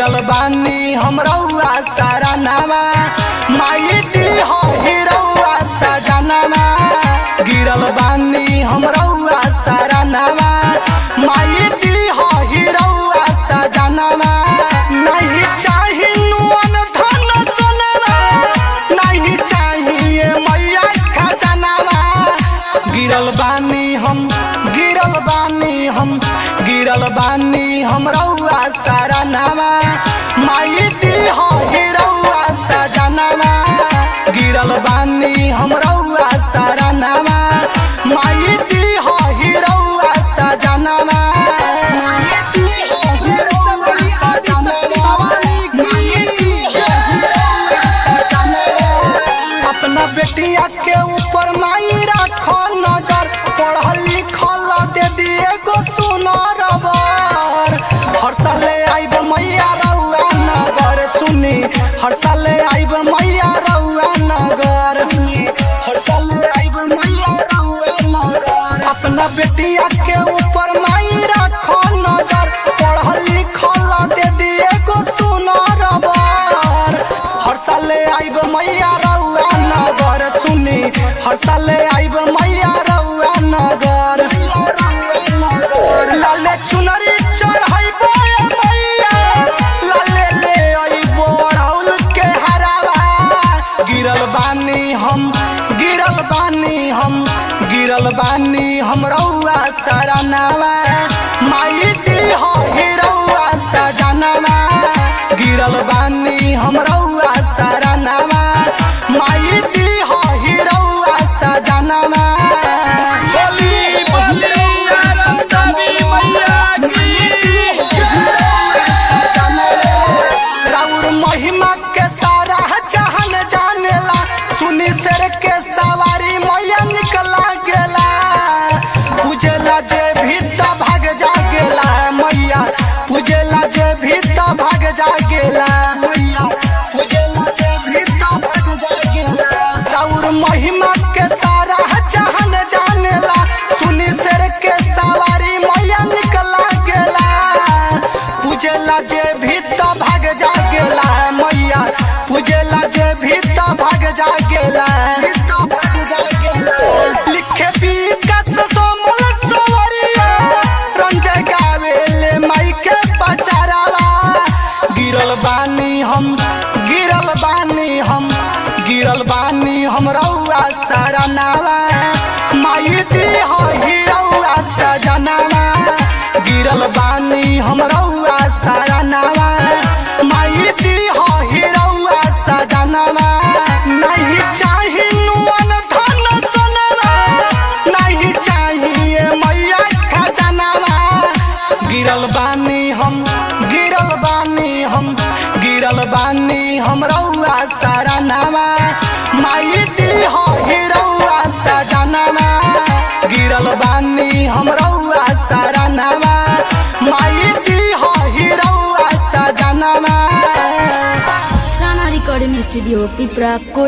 गिरल बानी हम रउआ सारा नामा माई दी हो हिरउआ सजनामा गिरल बानी हम रउआ सारा नामा माई दी हो हिरउआ सजनामा नहीं चाही नुअन धन सोनामा नहीं चाहिए मैया खजानामा गिरल बानी हम रउआ सारा नामा माई दी हो हिरउआ सजनामा गिरल बानी हम रउआ सारा नामा माई दी हो हिरउआ सजनामा अपना बेटिया के ऊपर माई रखो नजर पढ़ल लिखल दे दिए गो सुनर हर साले आइब मैया रउआ नगर सुनी हर साले आइब मैया रउआ नगर हर साले आइब मैया रउआ नगर अपना बेटिया के ऊपर माई रखो नजर पढ़ल लिखल दे दिए गो सुनर हर साले आइब मैया रउआ नगर सुनी हर साले आइब मैया रउआ नगर लाले चुनरी चढ़ाइबो मैया लाले ले आइबो राहुल के हरावा गिरल बानी हम रउआ सारा नावा माई दी हो हिरउआ सजनामा गिरल बानी हम रउआ सारा नावा माई दी हो हिरउआ सजनामा राउर महिमा के सारा जहान जानेला सुनी शेर के सवारी मैया निकला गेला पूजेला जे भी त भाग जा गेला मैया पूजेला जे भी त भाग जा गेला मैया पूजेला जे भी त भाग जा गेला राउर महिमा के सारा जहान जानेला सुनी शेर के सवारी मैया निकला गेला पूजेला जे भी त भाग जा गेला मैया पूजेला जे भी त भाग जा गेला लिखे विकास सोमल सवरिया रंजय गावेले माई के पचारावा गिरल बानी हम रउआ सारा नावा माई दी हो हिरउआ सजनामा गिरल बानी हम रउआ सारा नावा माई दी हो हिरउआ सजनामा नहीं चाही नुअन धन सोनामा नहीं चाहिए मैया खजानामा गिरल बानी हम रउआ सारा नामा माई दी हो हिरउआ सजनामा गिरल बानी हम रउआ सारा नामा माई दी हो हिरउआ सजनामा साना रिकॉर्डिंग स्टूडियो पिपरा कोट।